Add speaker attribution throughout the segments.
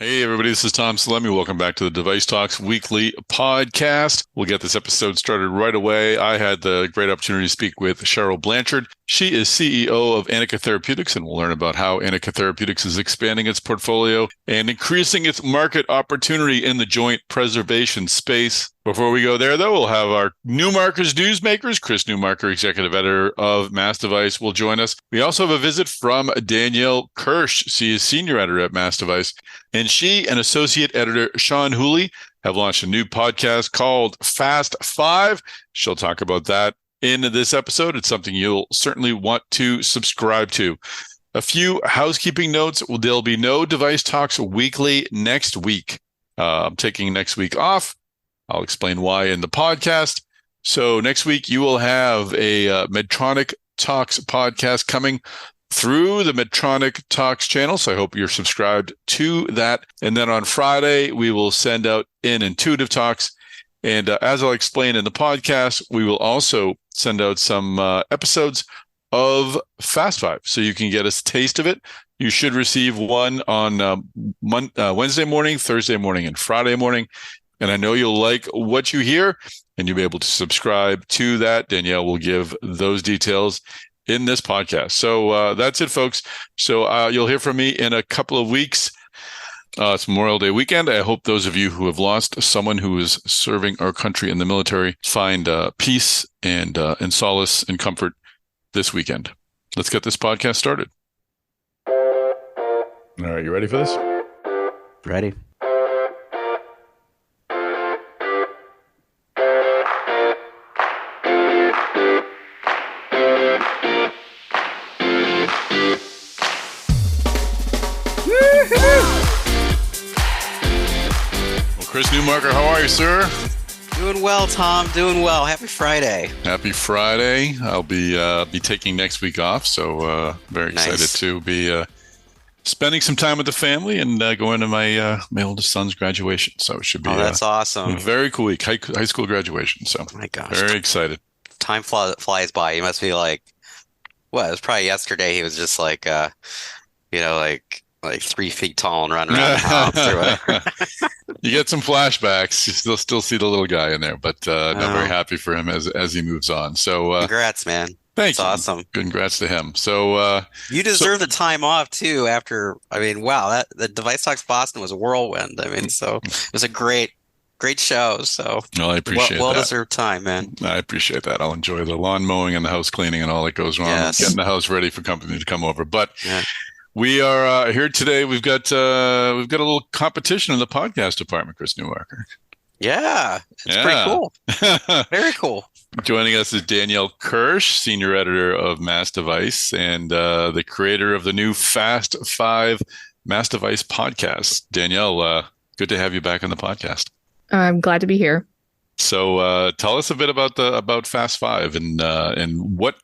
Speaker 1: Hey, everybody, this is Tom Salemi. Welcome back to the DeviceTalks weekly podcast. We'll get this episode started right away. I had the great opportunity to speak with Cheryl Blanchard. She is CEO of Anika Therapeutics, and we'll learn about how Anika Therapeutics is expanding its portfolio and increasing its market opportunity in the joint preservation space. Before we go there, though, we'll have our Newmarker's Newsmakers. Chris Newmarker, executive editor of Mass Device, will join us. We also have a visit from Danielle Kirsch. She is senior editor at Mass Device. And she and associate editor Sean Hooley have launched a new podcast called Fast Five. She'll talk about that in this episode. It's something you'll certainly want to subscribe to. A few housekeeping notes. There'll be no Device Talks weekly next week. I'm taking next week off. I'll explain why in the podcast. So next week, you will have a Medtronic Talks podcast coming through the Medtronic Talks channel. So I hope you're subscribed to that. And then on Friday, we will send out an Intuitive Talks. And as I'll explain in the podcast, we will also send out some episodes of Fast Five. So you can get a taste of it. You should receive one on Wednesday morning, Thursday morning, and Friday morning. And I know you'll like what you hear, and you'll be able to subscribe to that. Danielle will give those details in this podcast. So that's it, folks. So you'll hear from me in a couple of weeks. It's Memorial Day weekend. I hope those of you who have lost someone who is serving our country in the military find peace and solace and comfort this weekend. Let's get this podcast started. All right, you ready for this?
Speaker 2: Ready.
Speaker 1: Chris Newmarker, how are you, sir?
Speaker 2: Doing well, Tom. Doing well. Happy Friday.
Speaker 1: Happy Friday. I'll be taking next week off, so very excited to be spending some time with the family and going to my oldest son's graduation. So it should be
Speaker 2: that's awesome.
Speaker 1: A very cool week, high school graduation. So
Speaker 2: my gosh,
Speaker 1: very excited.
Speaker 2: Time flies by. You must be like, what? It was probably yesterday. He was just like, like 3 feet tall and running around the house or whatever.
Speaker 1: You get some flashbacks. You still see the little guy in there, but not very happy for him as he moves on. So
Speaker 2: congrats, man.
Speaker 1: Thanks.
Speaker 2: Awesome.
Speaker 1: Congrats to him. So
Speaker 2: you deserve the time off too. After wow, the Device Talks Boston was a whirlwind. So it was a great show. So
Speaker 1: I appreciate that.
Speaker 2: Well-deserved time, man.
Speaker 1: I appreciate that. I'll enjoy the lawn mowing and the house cleaning and all that goes wrong. Getting the house ready for company to come over. But we are here today. We've got a little competition in the podcast department, Chris Newmarker.
Speaker 2: Yeah, it's pretty cool. Very cool.
Speaker 1: Joining us is Danielle Kirsch, senior editor of Mass Device and the creator of the new Fast Five Mass Device podcast. Danielle, good to have you back on the podcast.
Speaker 3: I'm glad to be here.
Speaker 1: So tell us a bit about Fast Five and what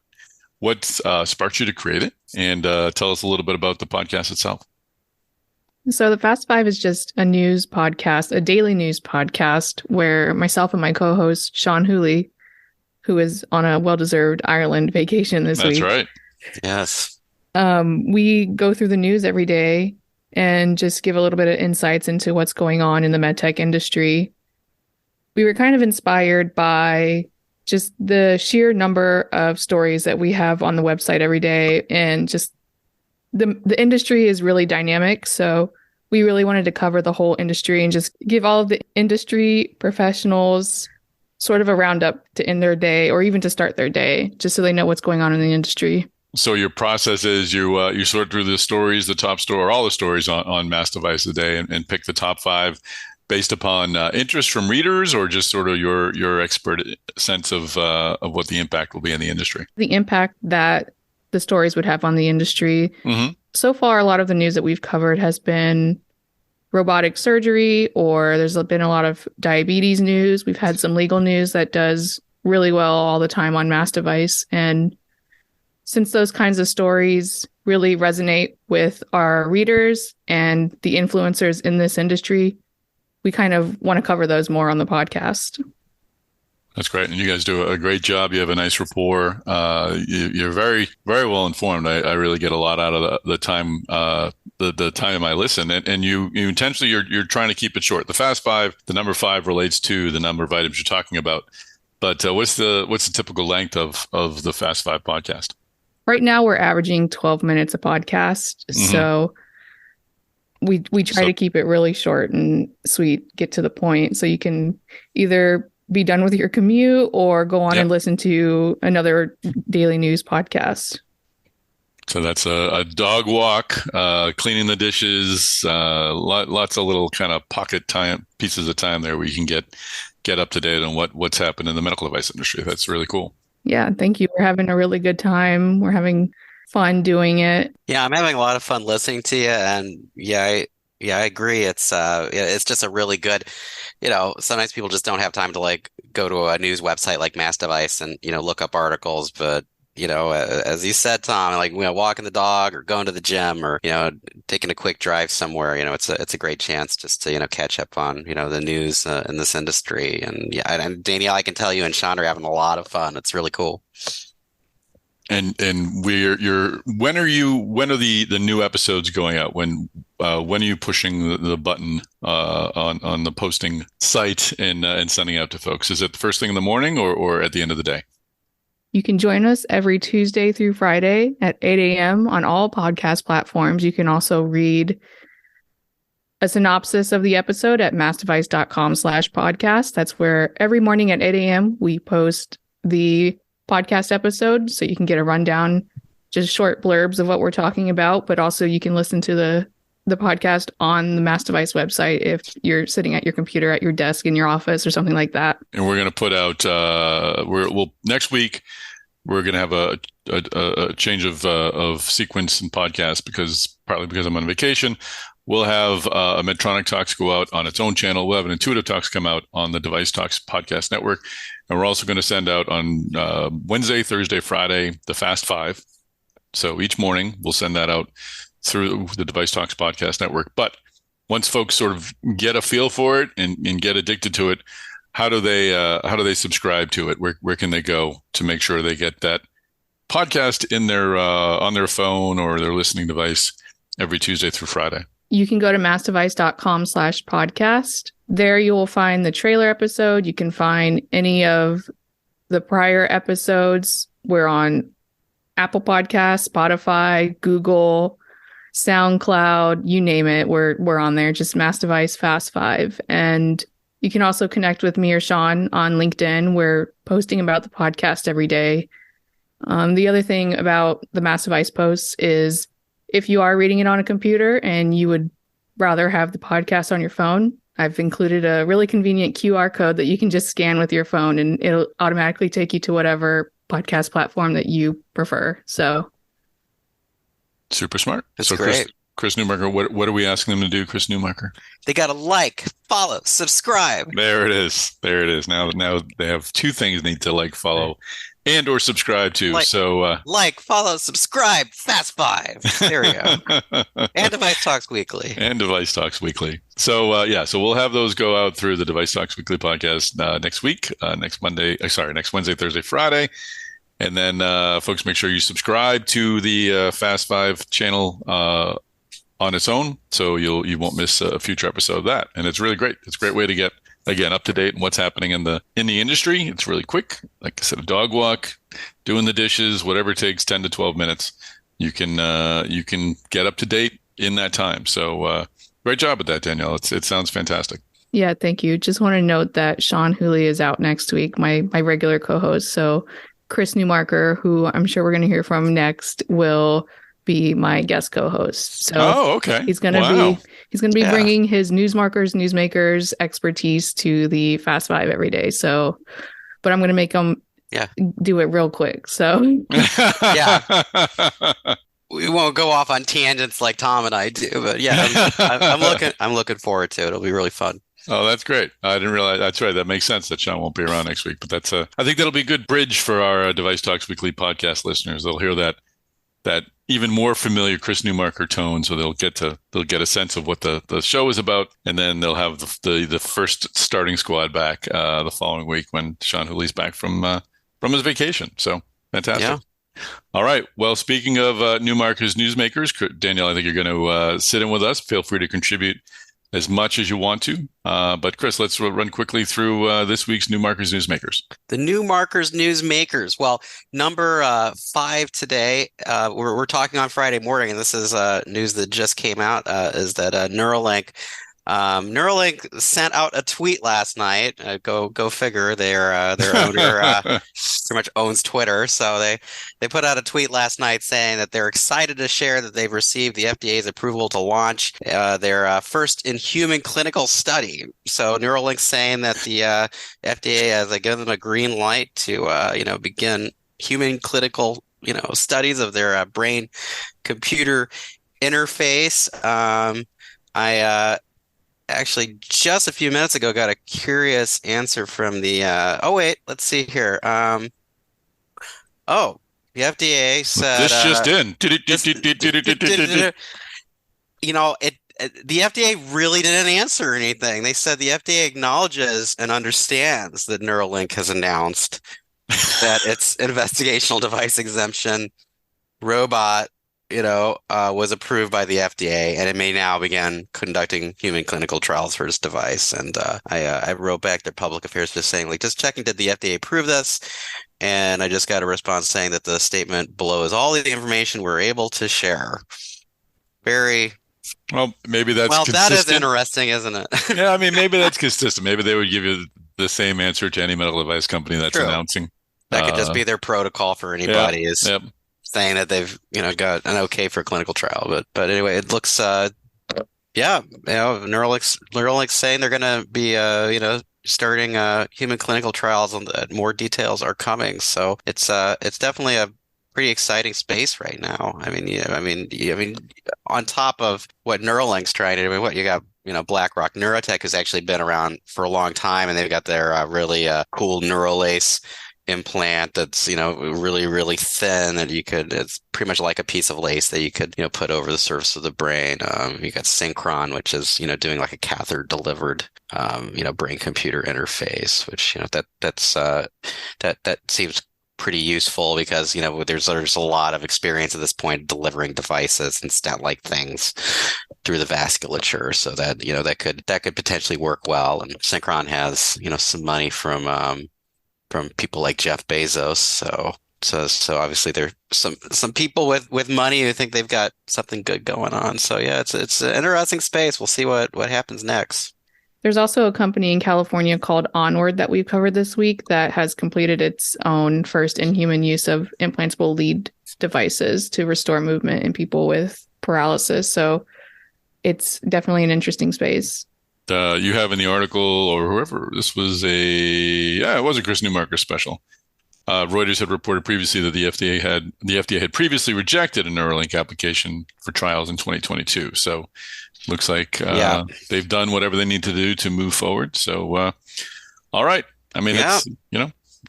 Speaker 1: sparked you to create it, and tell us a little bit about the podcast itself.
Speaker 3: So the Fast Five is just a news podcast, a daily news podcast where myself and my co-host, Sean Hooley, who is on a well-deserved Ireland vacation this week.
Speaker 1: That's right.
Speaker 2: Yes.
Speaker 3: We go through the news every day and just give a little bit of insights into what's going on in the medtech industry. We were kind of inspired by just the sheer number of stories that we have on the website every day, and just the industry is really dynamic. So we really wanted to cover the whole industry and just give all of the industry professionals sort of a roundup to end their day or even to start their day, just so they know what's going on in the industry.
Speaker 1: So your process is you sort through the stories, the top story, or all the stories on Mass Device today, and pick the top five based upon interest from readers, or just sort of your expert sense of what the impact will be in the industry?
Speaker 3: The impact that the stories would have on the industry.
Speaker 1: Mm-hmm.
Speaker 3: So far, a lot of the news that we've covered has been robotic surgery, or there's been a lot of diabetes news. We've had some legal news that does really well all the time on Mass Device. And since those kinds of stories really resonate with our readers and the influencers in this industry, we kind of want to cover those more on the podcast.
Speaker 1: That's great. And you guys do a great job. You have a nice rapport. You're very, very well informed. I really get a lot out of the time, the time I listen. And you intentionally, you're trying to keep it short. The Fast Five, the number five relates to the number of items you're talking about. But what's the typical length of the Fast Five podcast?
Speaker 3: Right now, we're averaging 12 minutes a podcast. Mm-hmm. So we try to keep it really short and sweet, get to the point. So you can either be done with your commute or go on and listen to another daily news podcast.
Speaker 1: So that's a dog walk, cleaning the dishes, lots of little kind of pocket time, pieces of time there where you can get up to date on what's happened in the medical device industry. That's really cool. Yeah, thank you. We're having a really good time. We're having fun doing it.
Speaker 2: Yeah, I'm having a lot of fun listening to you, and I agree. It's just a really good, sometimes people just don't have time to like go to a news website like Mass Device and, look up articles. But, as you said, Tom, like, walking the dog or going to the gym or, taking a quick drive somewhere, it's a great chance just to, catch up on, the news in this industry. And and Danielle, I can tell you and Sean are having a lot of fun. It's really cool.
Speaker 1: And when are the new episodes going out? When are you pushing the button on the posting site and sending out to folks? Is it the first thing in the morning or at the end of the day?
Speaker 3: You can join us every Tuesday through Friday at 8 a.m. on all podcast platforms. You can also read a synopsis of the episode at massdevice.com/podcast. That's where every morning at 8 a.m. we post the podcast episode, so you can get a rundown, just short blurbs of what we're talking about, but also you can listen to the podcast on the Mass Device website if you're sitting at your computer at your desk in your office or something like that.
Speaker 1: And we're going to put out next week we're going to have a change of sequence and podcast partly because I'm on vacation. We'll have a Medtronic Talks go out on its own channel. We'll have an Intuitive Talks come out on the DeviceTalks podcast network. And we're also going to send out on Wednesday, Thursday, Friday, the Fast Five. So each morning we'll send that out through the DeviceTalks podcast network. But once folks sort of get a feel for it and get addicted to it, how do they subscribe to it? Where can they go to make sure they get that podcast in their on their phone or their listening device every Tuesday through Friday?
Speaker 3: You can go to massdevice.com/podcast. There you will find the trailer episode. You can find any of the prior episodes. We're on Apple Podcasts, Spotify, Google, SoundCloud, you name it. We're on there, just Mass Device Fast Five. And you can also connect with me or Sean on LinkedIn. We're posting about the podcast every day. The other thing about the Mass Device posts is if you are reading it on a computer and you would rather have the podcast on your phone, I've included a really convenient QR code that you can just scan with your phone and it'll automatically take you to whatever podcast platform that you prefer. So
Speaker 1: super smart.
Speaker 2: That's great.
Speaker 1: Chris Newmarker, what are we asking them to do, Chris Newmarker?
Speaker 2: They got to like, follow, subscribe.
Speaker 1: There it is. Now they have two things they need to like, follow, and or subscribe to.
Speaker 2: Like, follow, subscribe, Fast Five. There we go. And Device Talks Weekly. So so we'll have those go out through the Device Talks Weekly podcast next week, next Wednesday, Thursday, Friday. And then folks, make sure you subscribe to the Fast Five channel on its own, so you won't miss a future episode of that. And it's really great. It's a great way to get, again, up to date on what's happening in the industry. It's really quick. Like I said, a dog walk, doing the dishes, whatever it takes, 10 to 12 minutes. You can get up to date in that time. So great job with that, Danielle. It sounds fantastic.
Speaker 3: Yeah, thank you. Just want to note that Sean Hooley is out next week, my regular co-host. So Chris Newmarker, who I'm sure we're going to hear from next, will be my guest co-host. So
Speaker 1: okay.
Speaker 3: He's going to be bringing his Newsmakers expertise to the Fast Five every day. So, but I'm going to make him do it real quick. So
Speaker 2: we won't go off on tangents like Tom and I do, but I'm looking forward to it. It'll be really fun.
Speaker 1: Oh, that's great. I didn't realize. That's right. That makes sense that Sean won't be around next week, but I think that'll be a good bridge for our Device Talks Weekly podcast listeners. They'll hear that that even more familiar Chris Newmarker tone, so they'll get a sense of what the show is about, and then they'll have the first starting squad back the following week when Sean Hooley's back from his vacation. So fantastic.
Speaker 2: Yeah.
Speaker 1: All right. Well, speaking of Newmarker's Newsmakers, Danielle, I think you're going to sit in with us. Feel free to contribute as much as you want to. But Chris, let's run quickly through this week's Newmarker's Newsmakers.
Speaker 2: The Newmarker's Newsmakers. Well, number 5 today, we're talking on Friday morning, and this is news that just came out, is that Neuralink sent out a tweet last night. Go figure. Their owner pretty much owns Twitter, so they put out a tweet last night saying that they're excited to share that they've received the FDA's approval to launch their first in human clinical study. So Neuralink's saying that the FDA has given them a green light to begin human clinical studies of their brain computer interface. I actually just a few minutes ago got a curious answer from the let's see here. The FDA said
Speaker 1: this just in.
Speaker 2: The FDA really didn't answer anything. They said the FDA acknowledges and understands that Neuralink has announced that its investigational device exemption robot was approved by the FDA, and it may now begin conducting human clinical trials for its device. And I wrote back their public affairs just saying, just checking, did the FDA approve this? And I just got a response saying that the statement below is all the information we're able to share. Very
Speaker 1: well. Maybe that's consistent.
Speaker 2: That is interesting, isn't it?
Speaker 1: Yeah, I mean, maybe that's consistent. Maybe they would give you the same answer to any medical device company that's announcing.
Speaker 2: That could just be their protocol for anybody. Saying that they've got an okay for a clinical trial, but anyway, it looks Neuralink's saying they're going to be starting human clinical trials, and more details are coming. So it's definitely a pretty exciting space right now. I mean, on top of what Neuralink's trying to do, what you got. BlackRock Neurotech has actually been around for a long time, and they've got their really cool Neuralace implant that's really, really thin, and it's pretty much like a piece of lace that you could put over the surface of the brain. You got Synchron, which is doing like a catheter delivered brain computer interface, which that seems pretty useful because there's a lot of experience at this point delivering devices and stent-like things through the vasculature, so that that could potentially work well. And Synchron has some money from people like Jeff Bezos, so obviously there's some people with money who think they've got something good going on. So yeah, it's an interesting space. We'll see what happens next.
Speaker 3: There's also a company in California called Onward that we've covered this week that has completed its own first in-human use of implantable lead devices to restore movement in people with paralysis. So it's definitely an interesting space.
Speaker 1: You have in the article, or whoever, this was it was a Chris Newmarker special. Reuters had reported previously that the FDA had previously rejected a Neuralink application for trials in 2022. So looks like they've done whatever they need to do to move forward. So all right. I mean, it's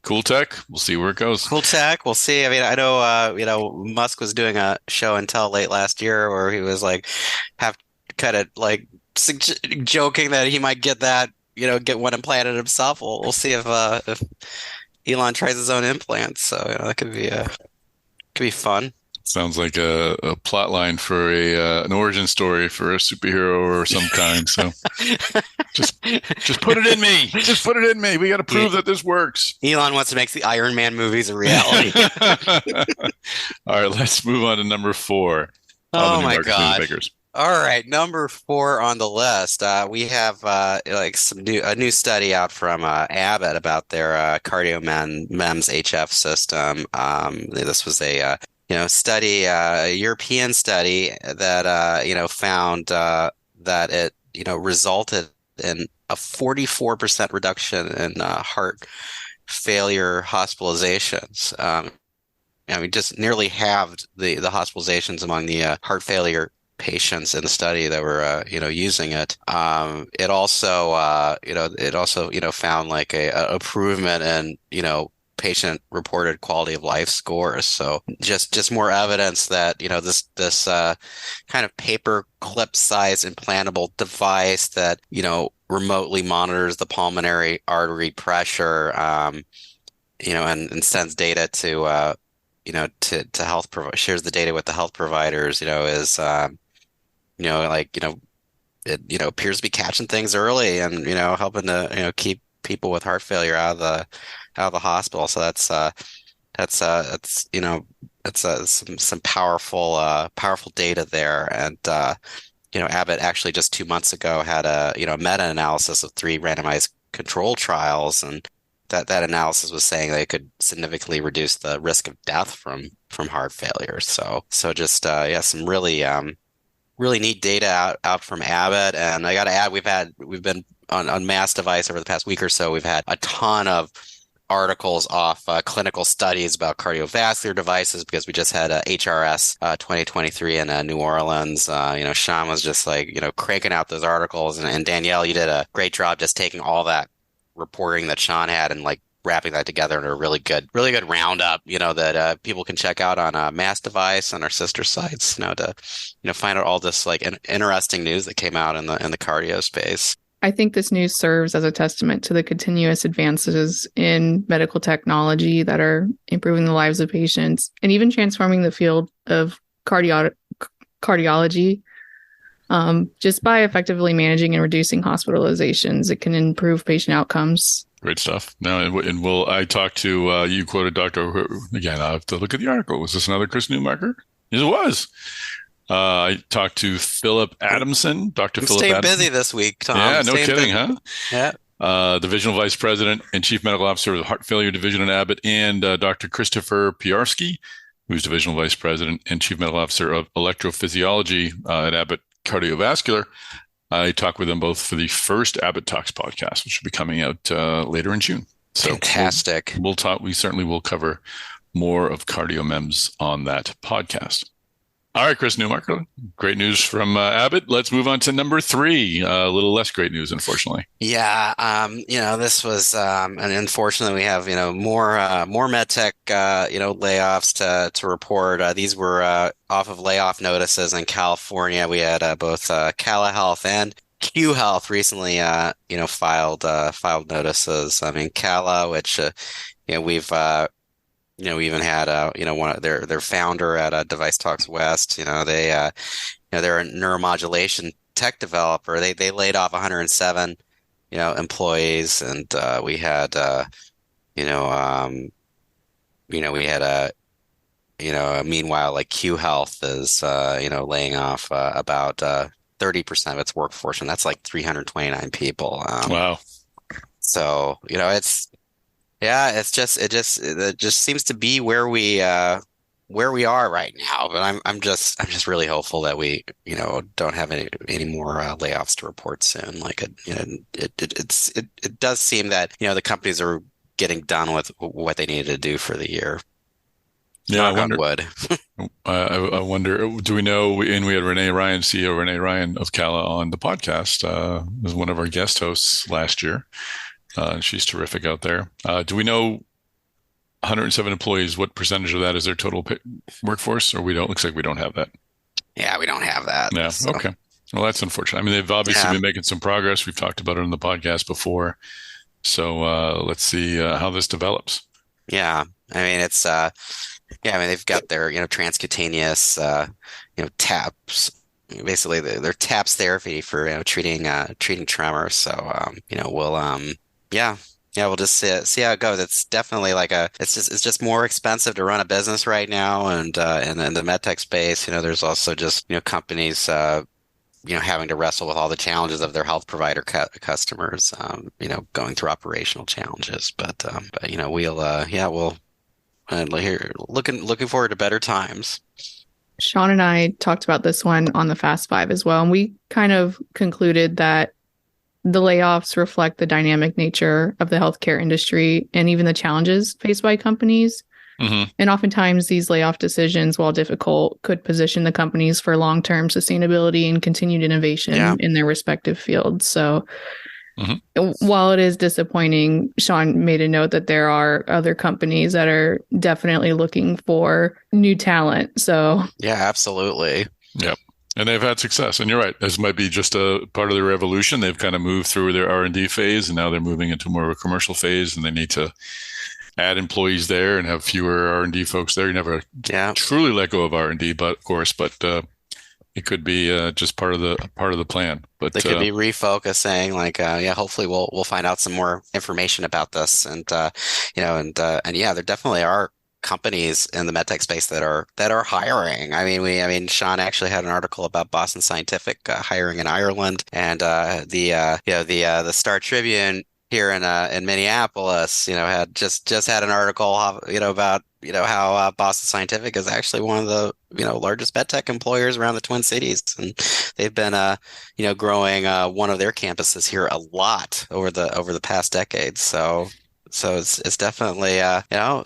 Speaker 1: cool tech. We'll see where it goes.
Speaker 2: Cool tech. We'll see. I mean, I know Musk was doing a show and tell late last year where he was joking that he might get get one implanted himself. We'll see if Elon tries his own implants. So that could be fun.
Speaker 1: Sounds like a plot line for an origin story for a superhero or some kind. So just put it in me. Just put it in me. We got to prove that this works.
Speaker 2: Elon wants to make the Iron Man movies a reality.
Speaker 1: All right, let's move on to number 4.
Speaker 2: Oh my God. All right, number 4 on the list. We have a new study out from Abbott about their CardioMEMS HF system. This was a study, a European study that found that it resulted in a 44% reduction in heart failure hospitalizations. Just nearly halved the hospitalizations among the heart failure patients in the study that were using it. It also found like a improvement in patient-reported quality of life scores. So just more evidence that, this kind of paper clip-sized implantable device that, remotely monitors the pulmonary artery pressure, and sends data to to health shares the data with the health providers, is it appears to be catching things early and helping to keep people with heart failure out of the hospital. So that's some powerful data there. And Abbott actually just 2 months ago had a meta-analysis of 3 randomized control trials, and that analysis was saying they could significantly reduce the risk of death from heart failure. So just some really neat data out from Abbott. And I got to add, we've been on Mass Device over the past week or so. We've had a ton of articles off clinical studies about cardiovascular devices, because we just had HRS 2023 in New Orleans. Sean was just cranking out those articles, and Danielle, you did a great job just taking all that reporting that Sean had and wrapping that together in a really good roundup, that people can check out on Mass Device on our sister sites, to find out all this interesting news that came out in the cardio space.
Speaker 3: I think this news serves as a testament to the continuous advances in medical technology that are improving the lives of patients and even transforming the field of cardiology. Just by effectively managing and reducing hospitalizations, it can improve patient outcomes.
Speaker 1: Great stuff. Now, I talked to, you quoted Dr. Again, I have to look at the article. Was this another Chris Newmarker? Yes, it was. I talked to Philip Adamson, Dr. Philip Adamson.
Speaker 2: Staying busy this week, Tom.
Speaker 1: Yeah, no kidding, huh?
Speaker 2: Yeah.
Speaker 1: Divisional Vice President and Chief Medical Officer of the Heart Failure Division at Abbott, and Dr. Christopher Piarski, who's Divisional Vice President and Chief Medical Officer of Electrophysiology at Abbott Cardiovascular. I talked with them both for the first Abbott Talks podcast, which will be coming out later in June. So
Speaker 2: fantastic.
Speaker 1: We'll talk. We certainly will cover more of CardioMEMS on that podcast. All right, Chris Newmarker, great news from Abbott. Let's move on to number 3. A little less great news, unfortunately.
Speaker 2: Yeah, this was, and unfortunately, we have more medtech layoffs to report. These were off of layoff notices in California. We had both Cala Health and Q Health recently filed notices. I mean, Cala, which we've we even had one of their founder at DeviceTalks West. They're a neuromodulation tech developer. They laid off 107 employees, and we had meanwhile, Q Health is laying off about 30% of its workforce, and that's 329 people.
Speaker 1: Wow.
Speaker 2: So it just seems to be where we are right now. But I'm just really hopeful that we don't have any more layoffs to report soon. It does seem that the companies are getting done with what they needed to do for the year.
Speaker 1: Yeah,
Speaker 2: I wonder.
Speaker 1: I wonder. Do we know? And we had Renee Ryan, CEO Renee Ryan of Cala, on the podcast as one of our guest hosts last year. She's terrific out there. Do we know 107 employees? What percentage of that is their total workforce? Or we don't? Looks like we don't have that.
Speaker 2: Yeah, we don't have that.
Speaker 1: Yeah. So. Okay. Well, that's unfortunate. I mean, they've obviously been making some progress. We've talked about it on the podcast before. So let's see how this develops.
Speaker 2: Yeah. I mean, it's they've got their transcutaneous TAPS. Basically, their TAPS therapy for treating tremors. So we'll just see how it goes. It's definitely it's just more expensive to run a business right now, and in the medtech space, there's also just companies having to wrestle with all the challenges of their health provider customers, going through operational challenges. But we'll looking forward to better times.
Speaker 3: Sean and I talked about this one on the Fast Five as well, and we kind of concluded that the layoffs reflect the dynamic nature of the healthcare industry and even the challenges faced by companies. Mm-hmm. And oftentimes these layoff decisions, while difficult, could position the companies for long-term sustainability and continued innovation in their respective fields. So While it is disappointing, Sean made a note that there are other companies that are definitely looking for new talent. So
Speaker 2: yeah, absolutely.
Speaker 1: Yep. And they've had success. And you're right. This might be just a part of their evolution. They've kind of moved through their R&D phase, and now they're moving into more of a commercial phase, and they need to add employees there and have fewer R&D folks there. You never truly let go of R&D, but of course, it could be just part of the plan. But
Speaker 2: they could be refocusing, like, hopefully we'll find out some more information about this, and there definitely are companies in the medtech space that are hiring. I mean, Sean actually had an article about Boston Scientific hiring in Ireland, and the Star Tribune here in Minneapolis, had just had an article, about how Boston Scientific is actually one of the largest medtech employers around the Twin Cities, and they've been growing one of their campuses here a lot over the past decade. So it's definitely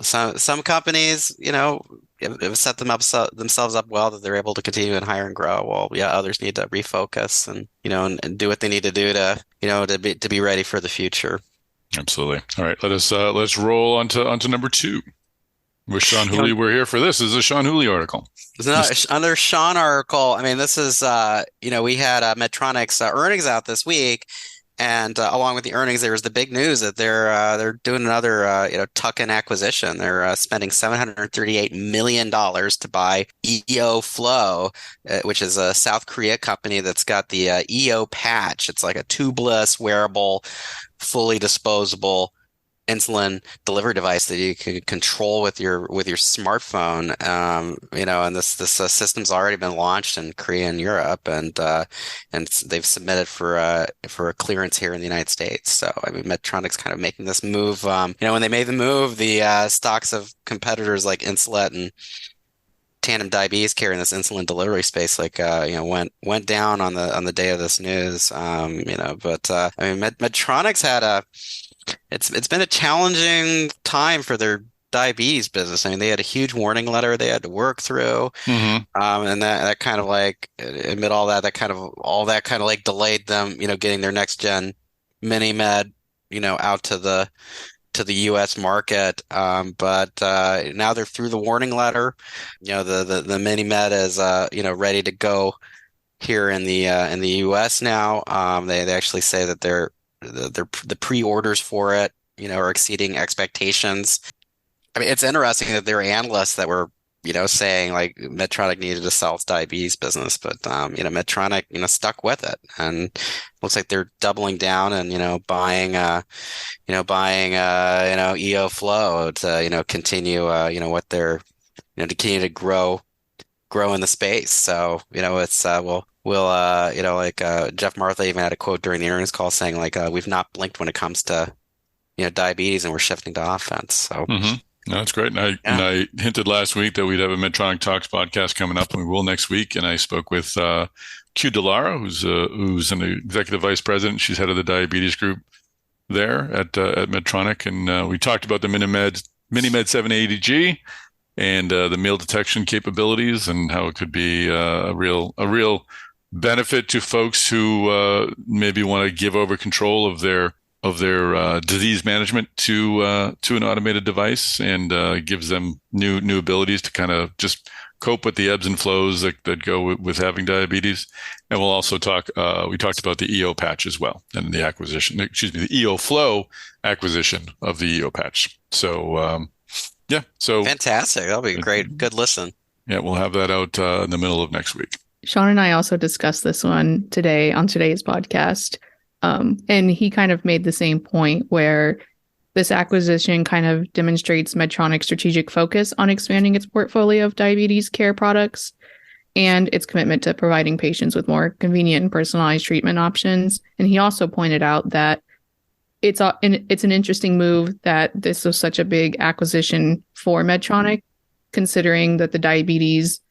Speaker 2: some companies have set themselves up well, that they're able to continue and hire and grow. Well, others need to refocus and and do what they need to do to be ready for the future.
Speaker 1: Absolutely. All right, let's roll onto number 2. With Sean Hooley, we're here for this. This is a Sean Hooley article.
Speaker 2: Another Sean article. I mean, this is we had Medtronic's earnings out this week. And along with the earnings, there was the big news that they're doing another tuck-in acquisition. They're spending $738 million to buy EO Flow, which is a South Korea company that's got the EO patch. It's like a tubeless, wearable, fully disposable insulin delivery device that you can control with your smartphone. And this system's already been launched in Korea and Europe, and they've submitted for a clearance here in the United States. So I mean, Medtronic's kind of making this move. When they made the move, the stocks of competitors like Insulet and Tandem Diabetes Care in this insulin delivery space, went down on the day of this news. But Medtronic's had it's been a challenging time for their diabetes business. I mean, they had a huge warning letter they had to work through, and that kind of amid all that kind of delayed them, getting their next gen mini med, out to the U.S. market. But now they're through the warning letter. The mini med is ready to go here in the U.S. now. They actually say that the pre-orders for it, are exceeding expectations. I mean, it's interesting that there are analysts that were, saying like Medtronic needed to sell its diabetes business, but Medtronic, stuck with it, and looks like they're doubling down and buying EO Flow to continue what they're to continue to grow in the space. So it's Jeff Martha even had a quote during the earnings call saying we've not blinked when it comes to diabetes, and we're shifting to offense. So
Speaker 1: No, that's great. And I hinted last week that we'd have a Medtronic Talks podcast coming up, and we will next week. And I spoke with Q Delara, who's an executive vice president. She's head of the diabetes group there at Medtronic, and we talked about the MiniMed 780G and the meal detection capabilities, and how it could be a real benefit to folks who maybe want to give over control of their disease management to an automated device, and gives them new abilities to kind of just cope with the ebbs and flows that go with having diabetes. And we'll also we talked about the EO patch as well, and the EO Flow acquisition of the EO patch. So, so
Speaker 2: fantastic. That'll be a great, good listen.
Speaker 1: Yeah, we'll have that out in the middle of next week.
Speaker 3: Sean and I also discussed this one today on today's podcast. And he kind of made the same point, where this acquisition kind of demonstrates Medtronic's strategic focus on expanding its portfolio of diabetes care products and its commitment to providing patients with more convenient and personalized treatment options. And he also pointed out that it's an interesting move that this was such a big acquisition for Medtronic, considering that the diabetes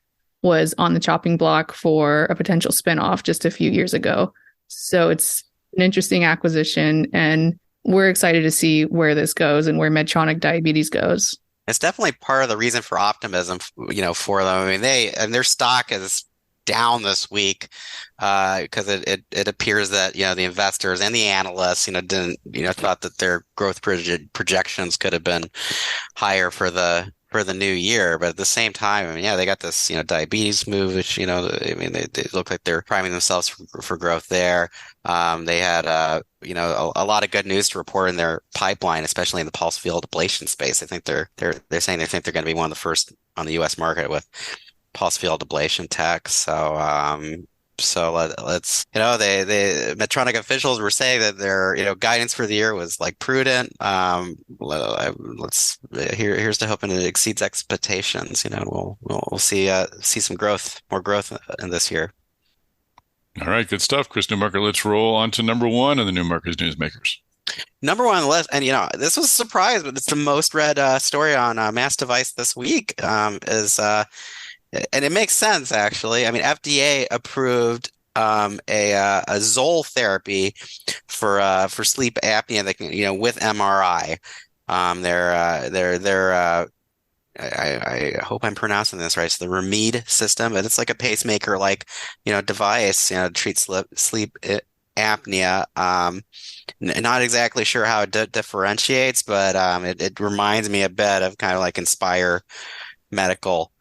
Speaker 3: was on the chopping block for a potential spinoff just a few years ago. So it's an interesting acquisition, and we're excited to see where this goes and where Medtronic diabetes goes.
Speaker 2: It's definitely part of the reason for optimism, for them. I mean, their stock is down this week because it appears that the investors and the analysts didn't thought that their growth projections could have been higher for the new year, but at the same time, I mean, yeah, they got this diabetes move, which I mean, they look like they're priming themselves for growth there. They had a lot of good news to report in their pipeline, especially in the pulse field ablation space. I think they're saying they think they're going to be one of the first on the U.S. market with pulse field ablation tech. So let's the Medtronic officials were saying that their guidance for the year was like prudent. Here's to hoping it exceeds expectations. We'll see some more growth in this year.
Speaker 1: All right, good stuff, Chris Newmarker. Let's roll on to number one of the Newmarker's Newsmakers.
Speaker 2: Number one on the list, and this was a surprise, but it's the most read story on Mass Device this week. And it makes sense, actually. I mean, FDA approved a Zoll therapy for sleep apnea that can, with MRI. I hope I'm pronouncing this right. It's the Remede system, and it's like a pacemaker like device to treat sleep apnea. Not exactly sure how it differentiates, but it reminds me a bit of kind of like Inspire medical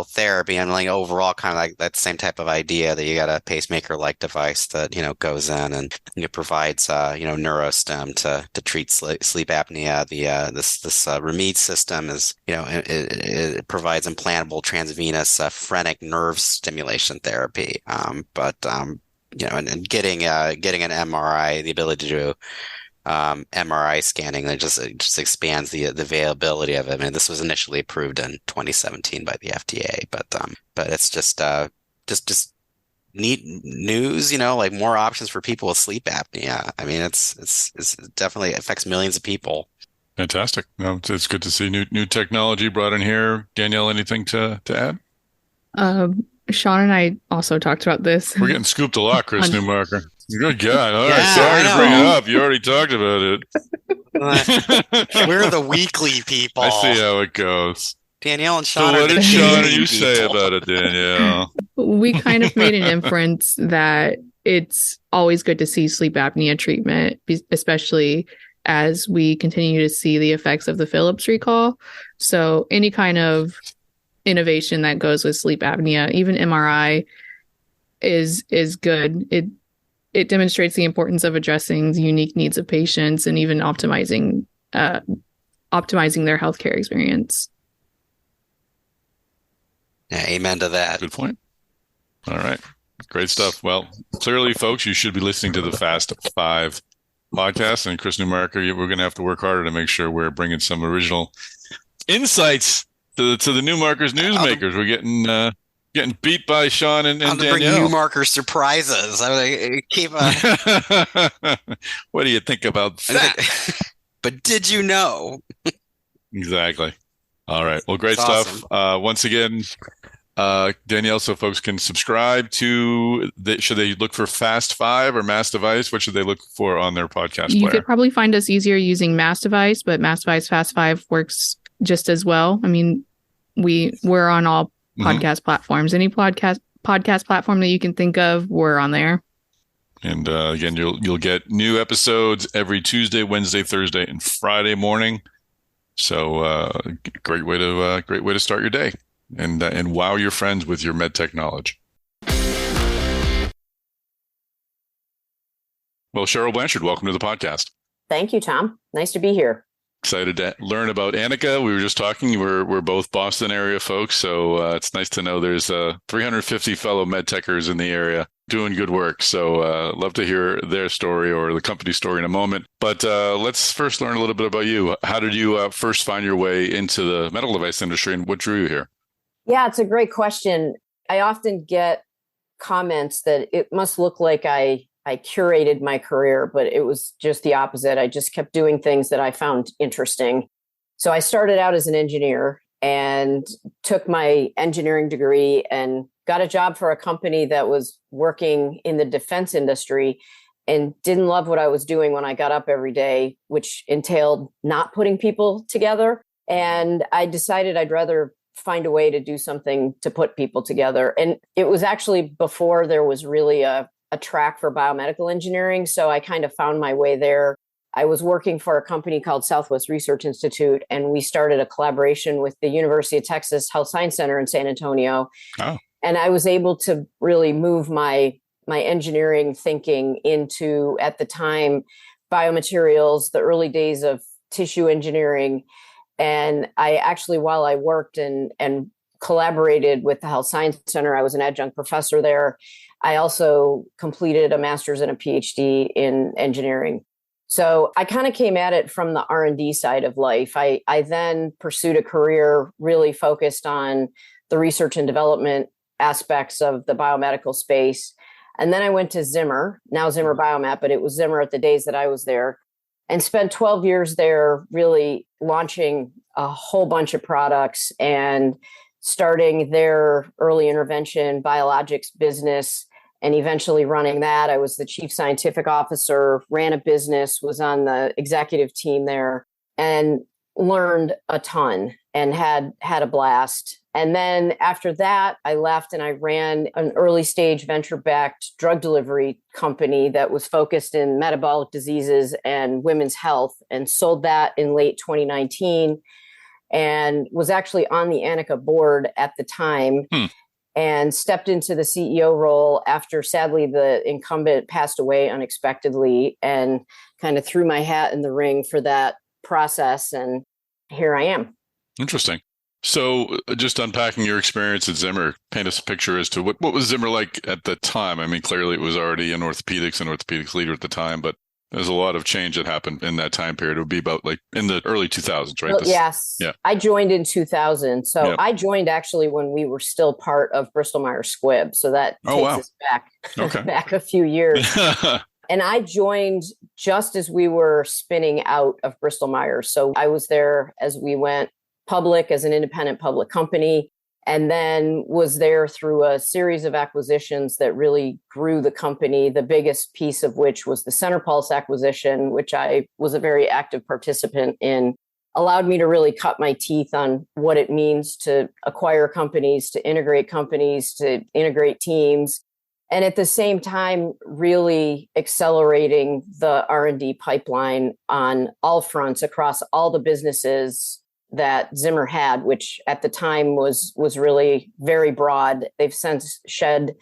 Speaker 2: therapy, and like overall kind of like that same type of idea that you got a pacemaker like device that goes in and it provides neurostim to treat sleep apnea. This Remede system is it provides implantable transvenous phrenic nerve stimulation therapy, and getting an MRI, the ability to do MRI scanning, that just expands the availability of it. I mean, this was initially approved in 2017 by the FDA, but it's just neat news, like more options for people with sleep apnea. I mean, it's definitely affects millions of people.
Speaker 1: Fantastic. No, it's good to see new technology brought in here. Danielle, anything to add?
Speaker 3: Sean and I also talked about this.
Speaker 1: We're getting scooped a lot, Chris Newmarker. Good God. All right. Sorry to bring it up. You already talked about it.
Speaker 2: We're the weekly people.
Speaker 1: I see how it goes.
Speaker 2: Danielle and Sean.
Speaker 1: So what did Sean and you say about it, Danielle?
Speaker 3: We kind of made an inference that it's always good to see sleep apnea treatment, especially as we continue to see the effects of the Philips recall. So any kind of innovation that goes with sleep apnea, even MRI, is good. It demonstrates the importance of addressing the unique needs of patients and even optimizing their healthcare experience.
Speaker 2: Yeah, amen to that.
Speaker 1: Good point. All right. Great stuff. Well, clearly, folks, you should be listening to the Fast Five podcast. And Chris Newmarker, we're going to have to work harder to make sure we're bringing some original insights to the Newmarker's Newsmakers. We're getting beat by Sean and Danielle.
Speaker 2: Bring Newmarker surprises. I mean, keep.
Speaker 1: What do you think about that?
Speaker 2: But did you know?
Speaker 1: Exactly. All right. Well, great stuff. Awesome. Once again, Danielle, so folks can subscribe to. Should they look for Fast Five or Mass Device? What should they look for on their podcast player?
Speaker 3: You could probably find us easier using Mass Device, but Mass Device Fast Five works just as well. I mean, we're on all podcast platforms. Any podcast platform that you can think of, we're on there.
Speaker 1: And again, you'll get new episodes every Tuesday, Wednesday, Thursday, and Friday morning. So great way to start your day and wow your friends with your medtech knowledge. Well, Cheryl Blanchard, welcome to the podcast.
Speaker 4: Thank you, Tom. Nice to be here.
Speaker 1: Excited to learn about Anika. We were just talking. We're both Boston area folks, so it's nice to know there's 350 fellow medtechers in the area doing good work. So love to hear their story or the company story in a moment. But let's first learn a little bit about you. How did you first find your way into the medical device industry, and what drew you here?
Speaker 4: Yeah, it's a great question. I often get comments that it must look like I curated my career, but it was just the opposite. I just kept doing things that I found interesting. So I started out as an engineer and took my engineering degree and got a job for a company that was working in the defense industry and didn't love what I was doing when I got up every day, which entailed not putting people together. And I decided I'd rather find a way to do something to put people together. And it was actually before there was really a track for biomedical engineering. So I kind of found my way there. I was working for a company called Southwest Research Institute, and we started a collaboration with the University of Texas Health Science Center in San Antonio.
Speaker 1: Oh.
Speaker 4: And I was able to really move my engineering thinking into, at the time, biomaterials, the early days of tissue engineering. And I actually, while I worked and collaborated with the Health Science Center, I was an adjunct professor there. I also completed a master's and a Ph.D. in engineering. So I kind of came at it from the R&D side of life. I then pursued a career really focused on the research and development aspects of the biomedical space. And then I went to Zimmer, now Zimmer Biomat, but it was Zimmer at the days that I was there, and spent 12 years there really launching a whole bunch of products and starting their early intervention biologics business and eventually running that. I was the chief scientific officer, ran a business, was on the executive team there, and learned a ton and had a blast. And then after that, I left and I ran an early stage venture-backed drug delivery company that was focused in metabolic diseases and women's health, and sold that in late 2019, and was actually on the Anika board at the time. And stepped into the CEO role after, sadly, the incumbent passed away unexpectedly, and kind of threw my hat in the ring for that process. And here I am.
Speaker 1: Interesting. So just unpacking your experience at Zimmer, paint us a picture as to what was Zimmer like at the time. I mean, clearly it was already an orthopedics leader at the time, but there's a lot of change that happened in that time period. It would be about like in the early 2000s, right?
Speaker 4: Yes.
Speaker 1: Yeah.
Speaker 4: I joined in 2000. So
Speaker 1: Yep.
Speaker 4: I joined actually when we were still part of Bristol Myers Squibb. So that takes us back a few years. And I joined just as we were spinning out of Bristol Myers. So I was there as we went public as an independent public company, and then was there through a series of acquisitions that really grew the company, the biggest piece of which was the Centerpulse acquisition, which I was a very active participant in, allowed me to really cut my teeth on what it means to acquire companies, to integrate teams, and at the same time, really accelerating the R&D pipeline on all fronts across all the businesses that Zimmer had, which at the time was really very broad. They've since shed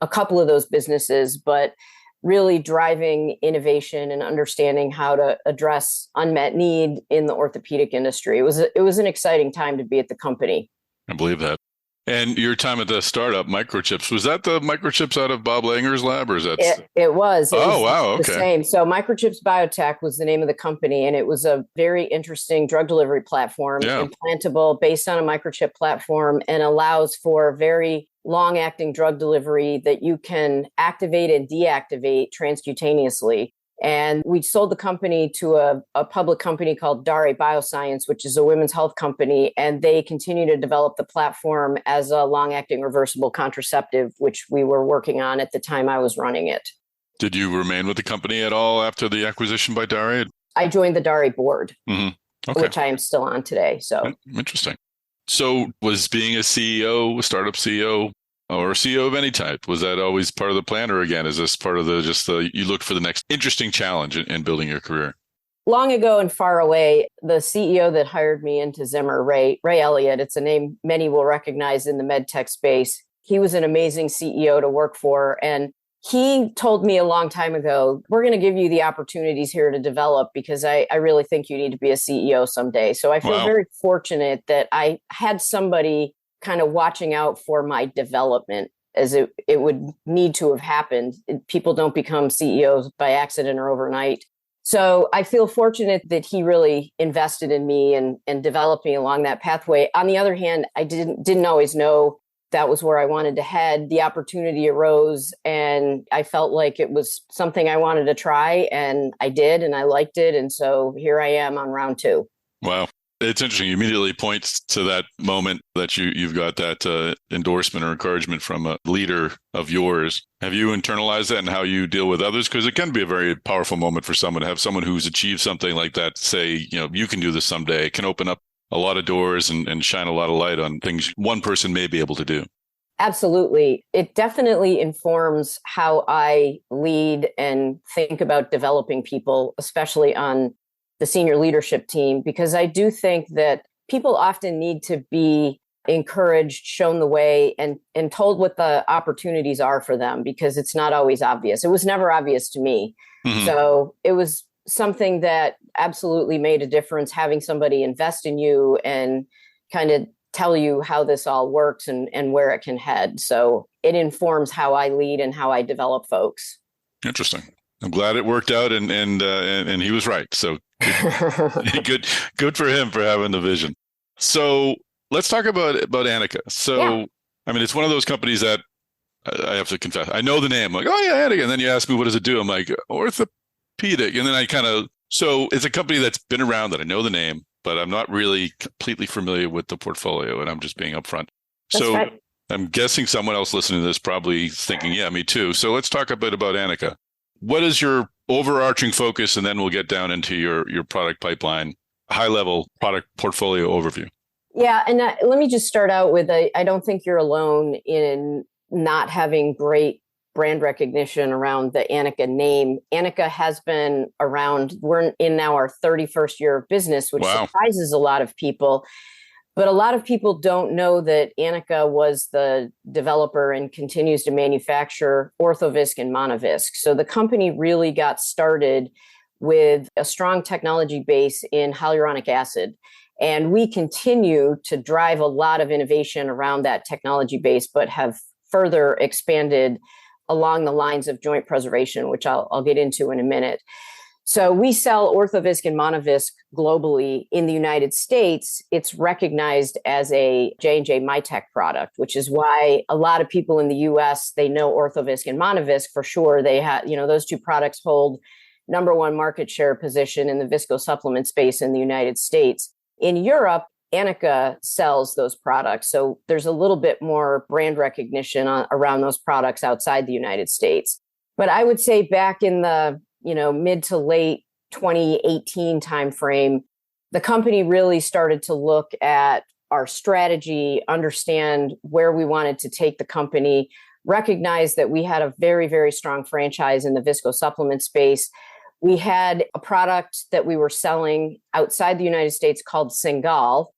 Speaker 4: a couple of those businesses, but really driving innovation and understanding how to address unmet need in the orthopedic industry. It was an exciting time to be at the company.
Speaker 1: I believe that. And your time at the startup, Microchips, was that the Microchips out of Bob Langer's lab, or is that?
Speaker 4: It was.
Speaker 1: Wow.
Speaker 4: The same. So Microchips Biotech was the name of the company, and it was a very interesting drug delivery platform, implantable, based on a microchip platform, and allows for very long-acting drug delivery that you can activate and deactivate transcutaneously. And we sold the company to a public company called Daré Bioscience, which is a women's health company. And they continue to develop the platform as a long-acting reversible contraceptive, which we were working on at the time I was running it.
Speaker 1: Did you remain with the company at all after the acquisition by Daré?
Speaker 4: I joined the Daré board,
Speaker 1: Okay.
Speaker 4: which I am still on today. So
Speaker 1: Interesting. So was being a startup CEO, or CEO of any type, was that always part of the plan? Or again, is this part of you looked for the next interesting challenge in building your career?
Speaker 4: Long ago and far away, the CEO that hired me into Zimmer, Ray Elliott, it's a name many will recognize in the med tech space. He was an amazing CEO to work for. And he told me a long time ago, we're going to give you the opportunities here to develop, because I really think you need to be a CEO someday. So I feel very fortunate that I had somebody kind of watching out for my development, as it would need to have happened. People don't become CEOs by accident or overnight. So I feel fortunate that he really invested in me and developed me along that pathway. On the other hand, I didn't always know that was where I wanted to head. The opportunity arose, and I felt like it was something I wanted to try, and I did, and I liked it. And so here I am on round 2.
Speaker 1: Wow. It's interesting. You immediately point to that moment that you've got that endorsement or encouragement from a leader of yours. Have you internalized that and how you deal with others? Because it can be a very powerful moment for someone to have someone who's achieved something like that say, you can do this someday. It can open up a lot of doors and shine a lot of light on things one person may be able to do.
Speaker 4: Absolutely. It definitely informs how I lead and think about developing people, especially on the senior leadership team, because I do think that people often need to be encouraged, shown the way, and told what the opportunities are for them, because it's not always obvious. It was never obvious to me. Mm-hmm. So it was something that absolutely made a difference, having somebody invest in you and kind of tell you how this all works and where it can head. So it informs how I lead and how I develop folks.
Speaker 1: Interesting. I'm glad it worked out and he was right. So good for him for having the vision. So let's talk about Anika. So, yeah. I mean, it's one of those companies that I have to confess, I know the name. I'm like, oh yeah, Anika. And then you ask me, what does it do? I'm like, orthopedic. And then so it's a company that's been around that I know the name, but I'm not really completely familiar with the portfolio, and I'm just being upfront.
Speaker 4: That's
Speaker 1: so
Speaker 4: right.
Speaker 1: I'm guessing someone else listening to this probably thinking, yeah, me too. So let's talk a bit about Anika. What is your overarching focus? And then we'll get down into your product pipeline, high-level product portfolio overview.
Speaker 4: Yeah, and let me just start out with, I don't think you're alone in not having great brand recognition around the Anika name. Anika has been around. We're in now our 31st year of business, which
Speaker 1: wow.
Speaker 4: surprises a lot of people. But a lot of people don't know that Anika was the developer and continues to manufacture OrthoVisc and Monovisc. So the company really got started with a strong technology base in hyaluronic acid. And we continue to drive a lot of innovation around that technology base, but have further expanded along the lines of joint preservation, which I'll get into in a minute. So we sell OrthoVisc and Monovisc globally. In the United States, it's recognized as a J&J Mytech product, which is why a lot of people in the US, they know OrthoVisc and Monovisc for sure. They have, those two products hold number one market share position in the viscosupplement space in the United States. In Europe, Anika sells those products. So there's a little bit more brand recognition around those products outside the United States. But I would say back in the mid to late 2018 timeframe, the company really started to look at our strategy, understand where we wanted to take the company, recognize that we had a very, very strong franchise in the viscosupplement space. We had a product that we were selling outside the United States called Cingal,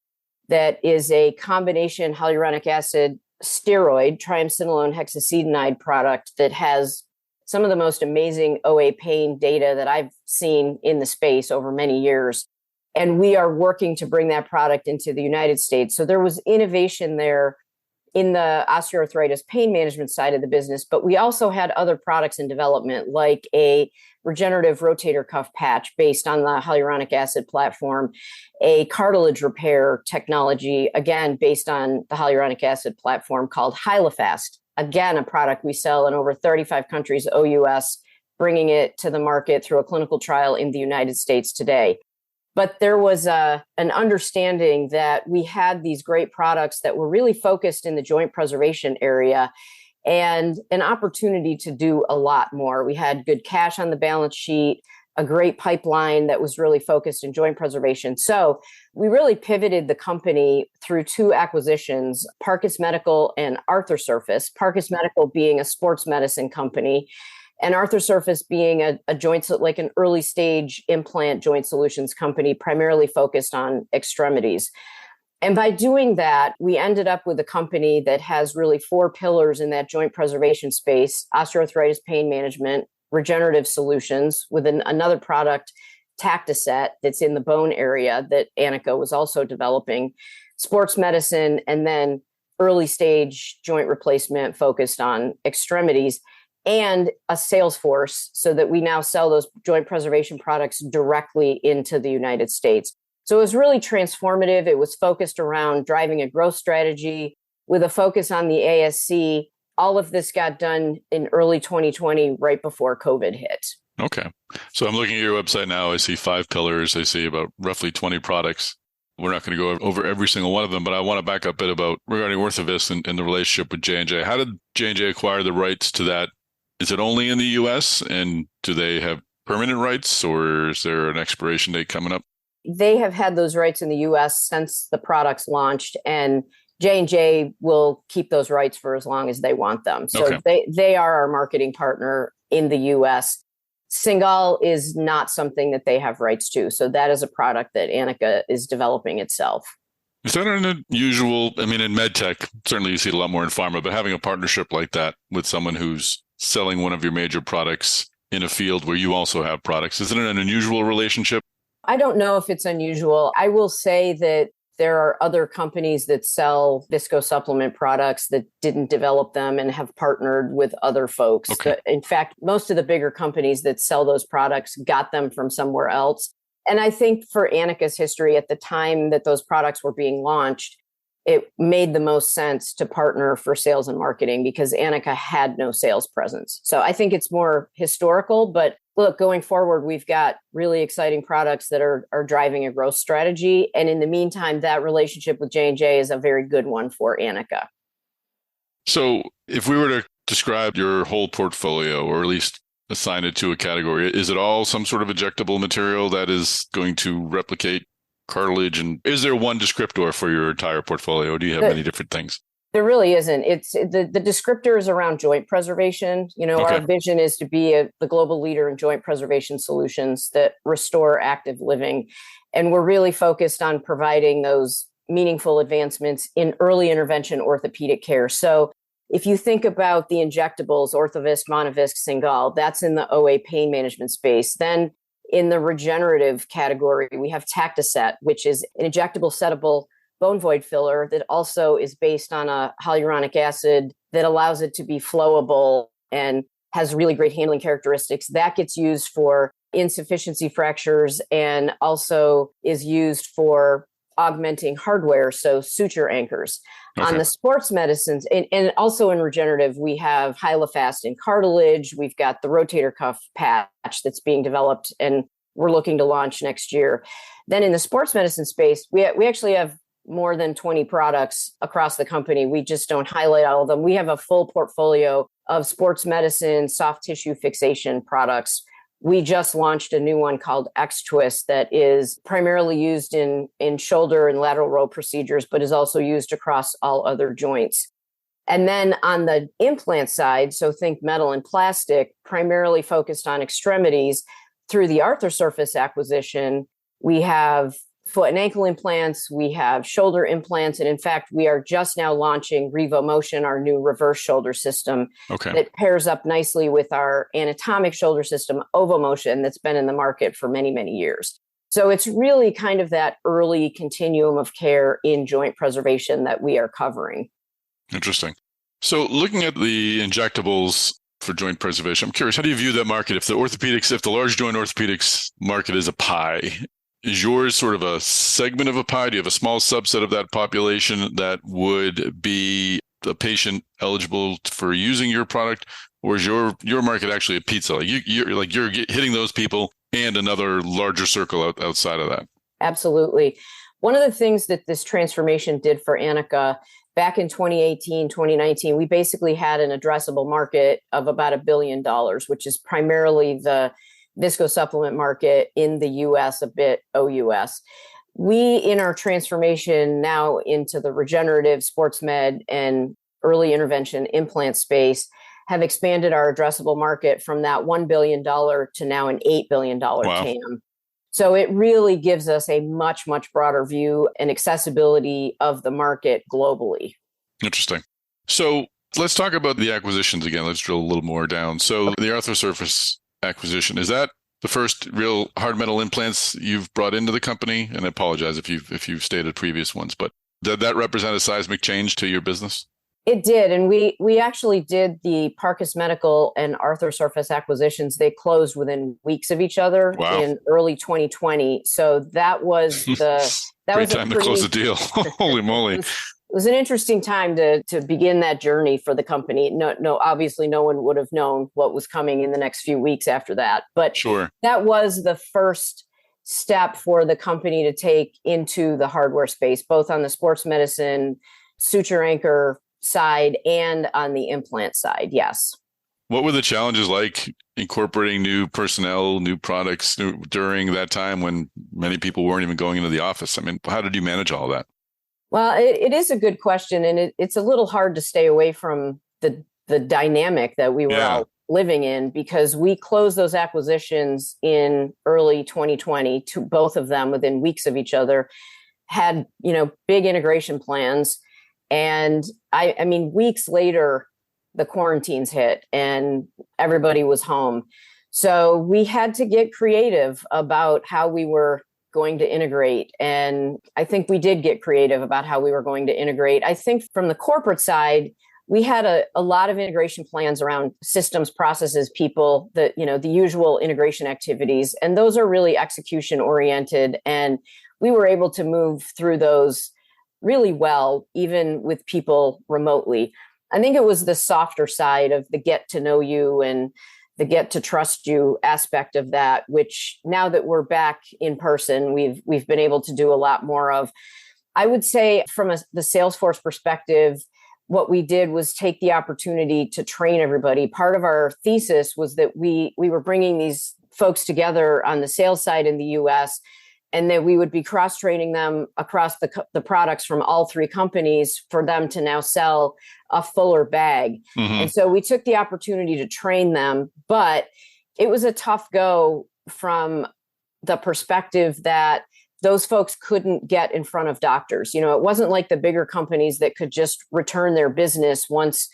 Speaker 4: that is a combination hyaluronic acid steroid, triamcinolone hexacetonide product that has some of the most amazing OA pain data that I've seen in the space over many years. And we are working to bring that product into the United States. So there was innovation there in the osteoarthritis pain management side of the business, but we also had other products in development, like a regenerative rotator cuff patch based on the hyaluronic acid platform, a cartilage repair technology, again, based on the hyaluronic acid platform called Hyalofast. Again, a product we sell in over 35 countries, OUS, bringing it to the market through a clinical trial in the United States today. But there was an understanding that we had these great products that were really focused in the joint preservation area and an opportunity to do a lot more. We had good cash on the balance sheet, a great pipeline that was really focused in joint preservation. So we really pivoted the company through two acquisitions, Parcus Medical and Arthrosurface. Parcus Medical being a sports medicine company, and Arthrosurface being a joint, like an early stage implant joint solutions company, primarily focused on extremities. And by doing that, we ended up with a company that has really four pillars in that joint preservation space: osteoarthritis pain management, regenerative solutions, with another product, Tactoset, that's in the bone area that Anika was also developing, sports medicine, and then early stage joint replacement focused on extremities, and a sales force so that we now sell those joint preservation products directly into the United States. So it was really transformative. It was focused around driving a growth strategy with a focus on the ASC. All of this got done in early 2020, right before COVID hit.
Speaker 1: Okay. So I'm looking at your website now. I see 5 pillars. I see about roughly 20 products. We're not going to go over every single one of them, but I want to back up a bit about regarding OrthoVisc and the relationship with J&J. How did J&J acquire the rights to that? Is it only in the U.S. and do they have permanent rights, or is there an expiration date coming up?
Speaker 4: They have had those rights in the US since the products launched, and J&J will keep those rights for as long as they want them. So they are our marketing partner in the US. Cingal is not something that they have rights to. So that is a product that Anika is developing itself.
Speaker 1: Is that an unusual, I mean, in medtech, certainly you see it a lot more in pharma, but having a partnership like that with someone who's selling one of your major products in a field where you also have products, isn't it an unusual relationship?
Speaker 4: I don't know if it's unusual. I will say that there are other companies that sell viscosupplement products that didn't develop them and have partnered with other folks.
Speaker 1: Okay.
Speaker 4: In fact, most of the bigger companies that sell those products got them from somewhere else. And I think for Anika's history at the time that those products were being launched, it made the most sense to partner for sales and marketing because Anika had no sales presence. So I think it's more historical, but look, going forward, we've got really exciting products that are driving a growth strategy. And in the meantime, that relationship with J&J is a very good one for Anika.
Speaker 1: So if we were to describe your whole portfolio, or at least assign it to a category, is it all some sort of injectable material that is going to replicate cartilage? And is there one descriptor for your entire portfolio? Or do you have many different things?
Speaker 4: There really isn't. It's the descriptor is around joint preservation. Our vision is to be the global leader in joint preservation solutions that restore active living. And we're really focused on providing those meaningful advancements in early intervention orthopedic care. So if you think about the injectables, Orthovisc, Monovisc, Cingal, that's in the OA pain management space. Then in the regenerative category, we have Tactoset, which is an injectable settable bone void filler that also is based on a hyaluronic acid that allows it to be flowable and has really great handling characteristics. That gets used for insufficiency fractures and also is used for augmenting hardware, so suture anchors. Okay. On the sports medicines, and also in regenerative, we have Hyalofast in cartilage. We've got the rotator cuff patch that's being developed and we're looking to launch next year. Then in the sports medicine space, we actually have more than 20 products across the company. We just don't highlight all of them. We have a full portfolio of sports medicine, soft tissue fixation products. We just launched a new one called X-Twist that is primarily used in shoulder and lateral row procedures, but is also used across all other joints. And then on the implant side, so think metal and plastic, primarily focused on extremities, through the Arthrosurface acquisition, we have foot and ankle implants, we have shoulder implants, and in fact, we are just now launching RevoMotion, our new reverse shoulder system that pairs up nicely with our anatomic shoulder system, OvoMotion, that's been in the market for many, many years. So it's really kind of that early continuum of care in joint preservation that we are covering.
Speaker 1: Interesting. So looking at the injectables for joint preservation, I'm curious, how do you view that market? If the large joint orthopedics market is a pie, is yours sort of a segment of a pie? Do you have a small subset of that population that would be a patient eligible for using your product? Or is your market actually a pizza? You're hitting those people and another larger circle outside of that?
Speaker 4: Absolutely. One of the things that this transformation did for Anika back in 2018, 2019, we basically had an addressable market of about $1 billion, which is primarily the viscosupplement market in the US, a bit OUS. We, in our transformation now into the regenerative sports med and early intervention implant space, have expanded our addressable market from that $1 billion to now an $8 billion TAM. So it really gives us a much, much broader view and accessibility of the market globally.
Speaker 1: Interesting. So let's talk about the acquisitions again. Let's drill a little more down. So the Arthrosurface acquisition, is that the first real hard metal implants you've brought into the company? And I apologize if you've stated previous ones, but did that represent a seismic change to your business?
Speaker 4: It did. And we actually did the Parcus Medical and Arthrosurface acquisitions. They closed within weeks of each other in early 2020. So that was
Speaker 1: great time to close the deal. Holy moly.
Speaker 4: It was an interesting time to begin that journey for the company. No, obviously no one would have known what was coming in the next few weeks after that. But that was the first step for the company to take into the hardware space, both on the sports medicine, suture anchor side and on the implant side. Yes.
Speaker 1: What were the challenges like incorporating new personnel, new products during that time when many people weren't even going into the office? I mean, how did you manage all that?
Speaker 4: Well, it is a good question, and it's a little hard to stay away from the dynamic that we were all living in, because we closed those acquisitions in early 2020, to both of them within weeks of each other, had, big integration plans. And I mean, weeks later, the quarantines hit and everybody was home. So we had to get creative about how we were going to integrate. And I think we did get creative about how we were going to integrate. I think from the corporate side, we had a lot of integration plans around systems, processes, people, the usual integration activities. And those are really execution oriented. And we were able to move through those really well, even with people remotely. I think it was the softer side of the get to know you and the get to trust you aspect of that, which now that we're back in person, we've been able to do a lot more of. I would say from the Salesforce perspective, what we did was take the opportunity to train everybody. Part of our thesis was that we were bringing these folks together on the sales side in the US, and that we would be cross-training them across the products from all three companies for them to now sell a fuller bag. Mm-hmm. And so we took the opportunity to train them, but it was a tough go from the perspective that those folks couldn't get in front of doctors. It wasn't like the bigger companies that could just return their business once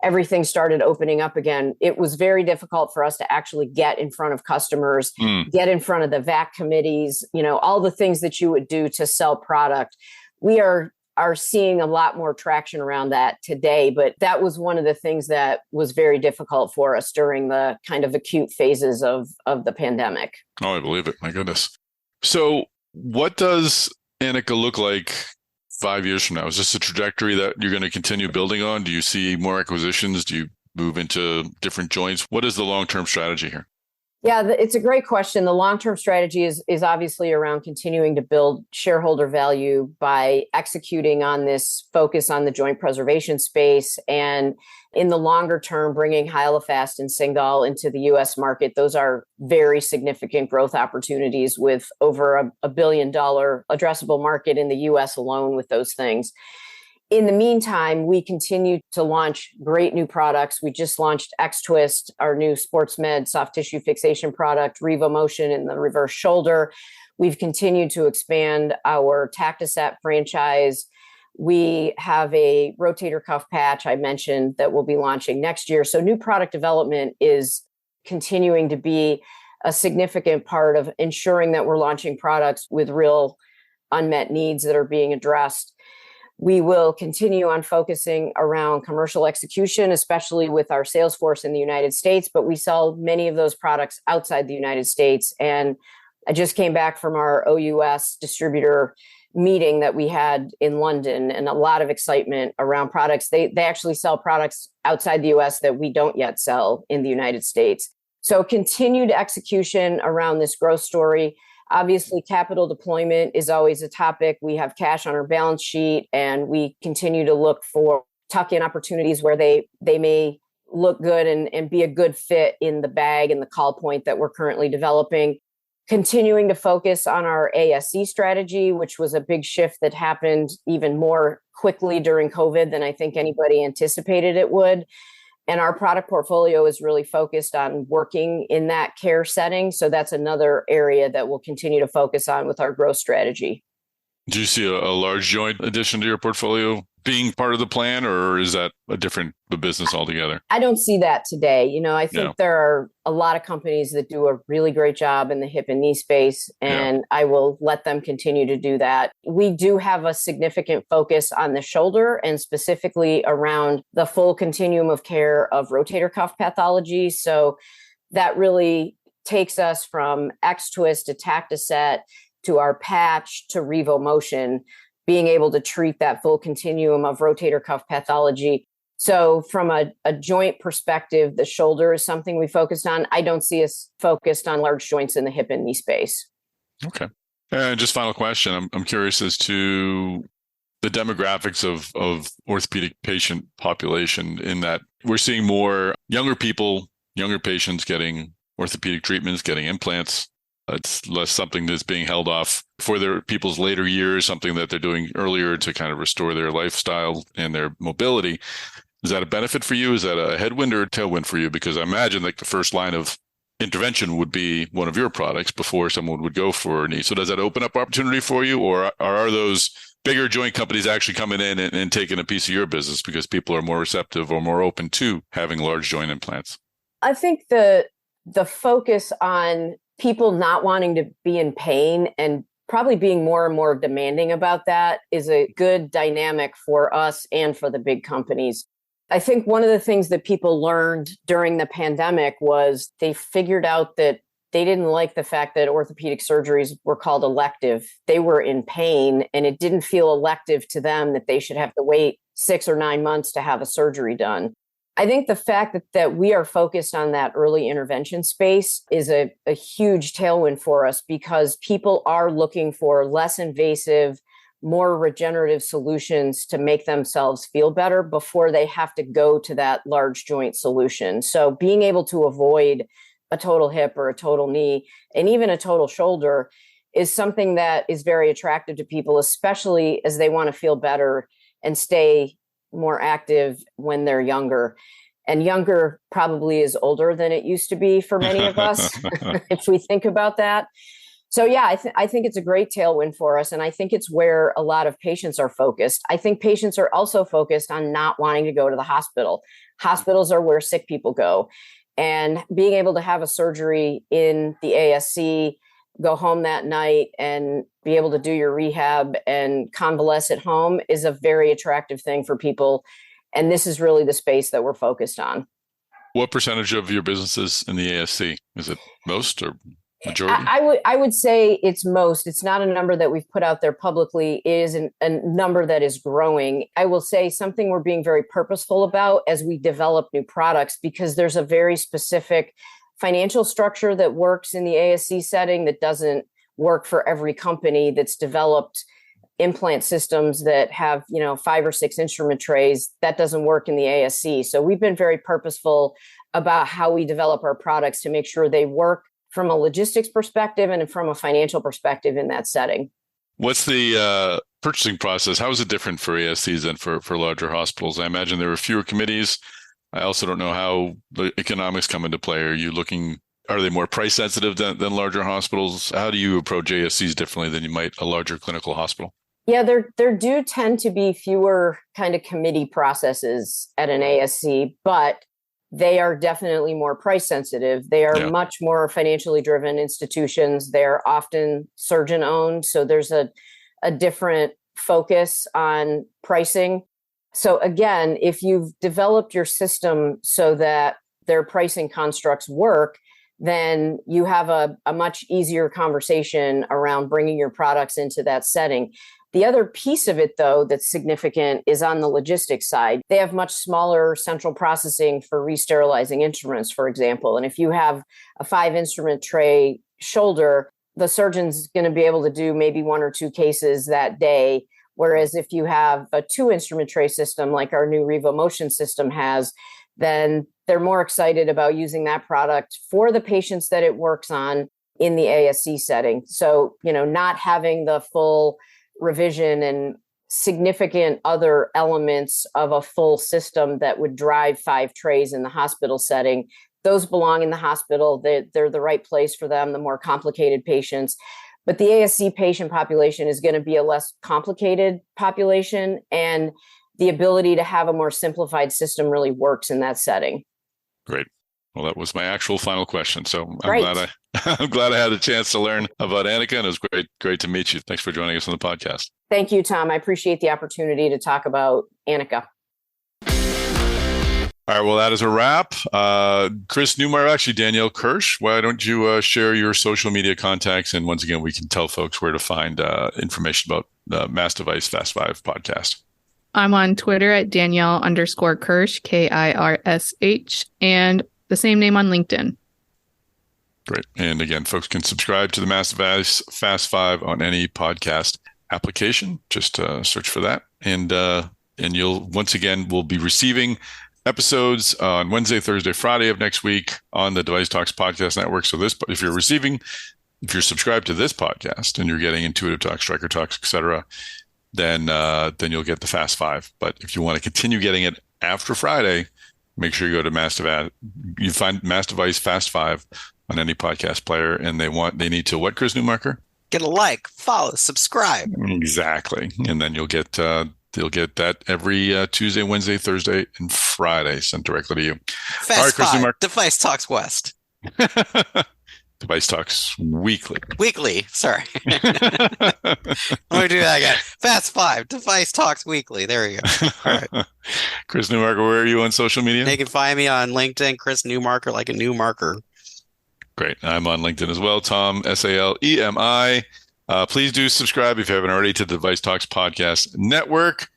Speaker 4: everything started opening up again. It was very difficult for us to actually get in front of customers, get in front of the VAC committees, all the things that you would do to sell product. We are seeing a lot more traction around that today, but that was one of the things that was very difficult for us during the kind of acute phases of the pandemic.
Speaker 1: Oh, I believe it. My goodness. So what does Anika look like 5 years from now? Is this a trajectory that you're going to continue building on? Do you see more acquisitions? Do you move into different joints? What is the long-term strategy here?
Speaker 4: Yeah, it's a great question. The long-term strategy is obviously around continuing to build shareholder value by executing on this focus on the joint preservation space, and in the longer term, bringing Hyalofast and Cingal into the U.S. market. Those are very significant growth opportunities with over $1 billion addressable market in the U.S. alone with those things. In the meantime, we continue to launch great new products. We just launched X-Twist, our new sports med soft tissue fixation product, RevoMotion in the reverse shoulder. We've continued to expand our Tactoset franchise. We have a rotator cuff patch I mentioned that we'll be launching next year. So new product development is continuing to be a significant part of ensuring that we're launching products with real unmet needs that are being addressed. We will continue on focusing around commercial execution, especially with our sales force in the United States, but we sell many of those products outside the United States. And I just came back from our OUS distributor meeting that we had in London, and a lot of excitement around products. They actually sell products outside the US that we don't yet sell in the United States. So continued execution around this growth story. Obviously, capital deployment is always a topic. We have cash on our balance sheet, and we continue to look for tuck-in opportunities where they may look good and be a good fit in the bag and the call point that we're currently developing. Continuing to focus on our ASC strategy, which was a big shift that happened even more quickly during COVID than I think anybody anticipated it would. And our product portfolio is really focused on working in that care setting. So that's another area that we'll continue to focus on with our growth strategy.
Speaker 1: Do you see a large joint addition to your portfolio being part of the plan, or is that a different business altogether? I
Speaker 4: don't see that today. I think there are a lot of companies that do a really great job in the hip and knee space, and I will let them continue to do that. We do have a significant focus on the shoulder, and specifically around the full continuum of care of rotator cuff pathology. So that really takes us from X-Twist to Tactoset to our patch to RevoMotion, being able to treat that full continuum of rotator cuff pathology. So from a joint perspective, the shoulder is something we focused on. I don't see us focused on large joints in the hip and knee space.
Speaker 1: Okay. And just final question. I'm curious as to the demographics of orthopedic patient population in that we're seeing more younger people, younger patients getting orthopedic treatments, getting implants. It's less something that's being held off for their people's later years, something that they're doing earlier to kind of restore their lifestyle and their mobility. Is that a benefit for you? Is that a headwind or a tailwind for you? Because I imagine like the first line of intervention would be one of your products before someone would go for a knee. So does that open up opportunity for you, or are those bigger joint companies actually coming in and taking a piece of your business because people are more receptive or more open to having large joint implants?
Speaker 4: I think the focus on people not wanting to be in pain and probably being more and more demanding about that is a good dynamic for us and for the big companies. I think one of the things that people learned during the pandemic was they figured out that they didn't like the fact that orthopedic surgeries were called elective. They were in pain, and it didn't feel elective to them that they should have to wait 6 or 9 months to have a surgery done. I think the fact that we are focused on that early intervention space is a huge tailwind for us, because people are looking for less invasive, more regenerative solutions to make themselves feel better before they have to go to that large joint solution. So being able to avoid a total hip or a total knee and even a total shoulder is something that is very attractive to people, especially as they want to feel better and stay more active when they're younger. And younger probably is older than it used to be for many of us, if we think about that. So yeah, I think it's a great tailwind for us. And I think it's where a lot of patients are focused. I think patients are also focused on not wanting to go to the hospital. Hospitals are where sick people go. And being able to have a surgery in the ASC, go home that night and be able to do your rehab and convalesce at home is a very attractive thing for people. And this is really the space that we're focused on.
Speaker 1: What percentage of your business is in the ASC? Is it most or majority?
Speaker 4: I would say it's most. It's not a number that we've put out there publicly. It is a number that is growing. I will say something we're being very purposeful about as we develop new products, because there's a very specific financial structure that works in the ASC setting that doesn't work for every company that's developed implant systems that have, 5 or 6 instrument trays. That doesn't work in the ASC. So we've been very purposeful about how we develop our products to make sure they work from a logistics perspective and from a financial perspective in that setting.
Speaker 1: What's the purchasing process? How is it different for ASCs than for larger hospitals? I imagine there are fewer committees. I also don't know how the economics come into play. Are they more price sensitive than larger hospitals? How do you approach ASCs differently than you might a larger clinical hospital?
Speaker 4: Yeah, there do tend to be fewer kind of committee processes at an ASC, but they are definitely more price sensitive. They are much more financially driven institutions. They're often surgeon owned. So there's a different focus on pricing. So again, if you've developed your system so that their pricing constructs work, then you have a much easier conversation around bringing your products into that setting. The other piece of it, though, that's significant is on the logistics side. They have much smaller central processing for re-sterilizing instruments, for example. And if you have a 5-instrument tray shoulder, the surgeon's going to be able to do maybe 1 or 2 cases that day. Whereas if you have a 2-instrument tray system like our new RevoMotion system has, then they're more excited about using that product for the patients that it works on in the ASC setting. So, not having the full revision and significant other elements of a full system that would drive 5 trays in the hospital setting. Those belong in the hospital. They're the right place for them, the more complicated patients. But the ASC patient population is going to be a less complicated population, and the ability to have a more simplified system really works in that setting.
Speaker 1: Great. Well, that was my actual final question. So I'm glad I had a chance to learn about Anika, and it was great to meet you. Thanks for joining us on the podcast.
Speaker 4: Thank you, Tom. I appreciate the opportunity to talk about Anika.
Speaker 1: All right. Well, that is a wrap. Chris Newmarker, actually Danielle Kirsch, why don't you share your social media contacts? And once again, we can tell folks where to find information about the Mass Device Fast 5 podcast.
Speaker 3: I'm on Twitter at Danielle_Kirsch, KIRSH, and the same name on LinkedIn.
Speaker 1: Great. And again, folks can subscribe to the Mass Device Fast 5 on any podcast application. Just search for that. And you'll, once again, we'll be receiving episodes on Wednesday, Thursday, Friday of next week on the Device Talks podcast network. So if you're subscribed to this podcast and you're getting Intuitive Talks, Stryker Talks, etc., then you'll get the Fast Five. But if you want to continue getting it after Friday, make sure you go to you find Mass Device Fast Five on any podcast player, and they need to what, Chris Newmarker?
Speaker 2: Get a like, follow, subscribe.
Speaker 1: Exactly, and then you'll get that every Tuesday, Wednesday, Thursday, and Friday sent directly to you.
Speaker 2: Fast All right, Chris Newmarker. Device Talks West.
Speaker 1: Device Talks Weekly.
Speaker 2: Sorry. Let me do that again. Fast Five. Device Talks Weekly. There you go. All right.
Speaker 1: Chris Newmarker, where are you on social media?
Speaker 2: You can find me on LinkedIn, Chris Newmarker, like a new marker.
Speaker 1: Great. I'm on LinkedIn as well. Tom Salemi. Please do subscribe if you haven't already to the Device Talks Podcast Network.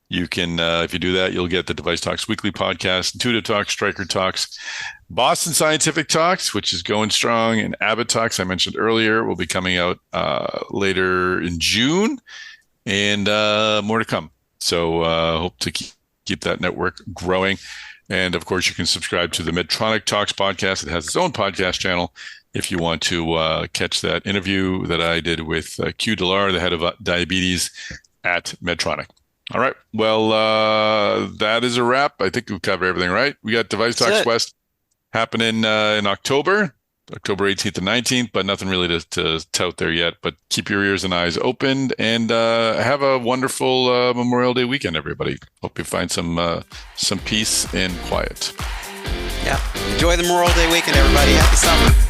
Speaker 1: You can, if you do that, you'll get the Device Talks Weekly Podcast, Intuitive Talks, Stryker Talks, Boston Scientific Talks, which is going strong, and Abbott Talks, I mentioned earlier, will be coming out later in June, and more to come. So hope to keep that network growing. And of course, you can subscribe to the Medtronic Talks podcast. It has its own podcast channel if you want to catch that interview that I did with Q Delar, the head of diabetes at Medtronic. All right. Well, that is a wrap. I think we've covered everything, right? We got Device Talks West happening in October 18th and 19th, but nothing really to tout there yet. But keep your ears and eyes open, and have a wonderful Memorial Day weekend, everybody. Hope you find some peace and quiet.
Speaker 2: Yeah. Enjoy the Memorial Day weekend, everybody. Happy summer.